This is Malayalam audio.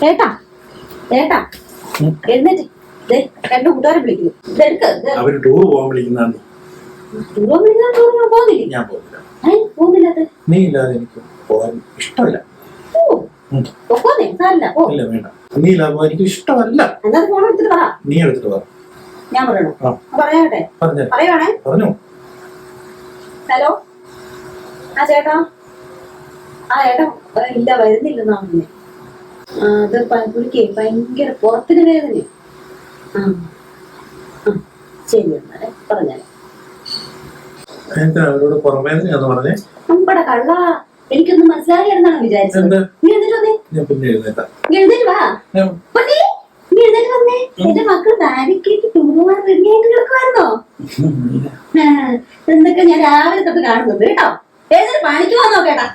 ഏട്ടാ ഏട്ടാ എഴുന്നേറ്റ് രണ്ടു കൂട്ടുകാരെ വിളിക്കുന്നു. അവര് ടൂർ പോകാൻ വിളിക്കുന്നതാണ്. പോകുന്നില്ലേ? ഞാൻ പോകുന്നില്ല. പോകുന്നില്ലാത്ത നീ ഇല്ലാതെ എനിക്ക് പോകാൻ ഇഷ്ടമല്ല. ഇല്ല വേണ്ട, നീ ഇല്ലാതെ പോകാൻ എനിക്ക് ഇഷ്ടമല്ല. ഫോൺ എടുത്തിട്ട് പറ. നീ എടുത്തിട്ട് പറ. ഞാൻ പറയണോ? പറയട്ടെ? പറയുവാണേ. പറഞ്ഞു. ഹലോ, ആ ചേട്ടാ. ആ ഏട്ടാ ഇല്ല, വരുന്നില്ലെന്നാ പറഞ്ഞേ. അത് പുള്ളിക്ക് ഭയങ്കര പുറത്തിന് വേദന. ശരി എന്നാലേ പറഞ്ഞാലേ. അവരോട് പുറമേദനയാന്ന് പറഞ്ഞേ. നമ്മുടെ കള്ള എനിക്കൊന്നും മനസ്സിലാകില്ലെന്നാണ് വിചാരിച്ചത്. നീ എഴുന്നേറ്റ് വന്നേ. ഞാൻ പിന്നെ എഴുന്നേറ്റാ. എഴുന്നേറ്റ് വാ. നീ എഴുന്നേറ്റ് വന്നേ. എന്റെ മക്കൾ ബാരിക്കേറ്റ് ടൂറുമാർ റെഡിയായിട്ട് കിടക്കുമായിരുന്നോ? എന്തൊക്കെ ഞാൻ രാവിലെ തൊട്ട് കാണുന്നുണ്ട് കേട്ടോ. ഏതൊരു പണിക്ക് വന്നോ കേട്ടാ.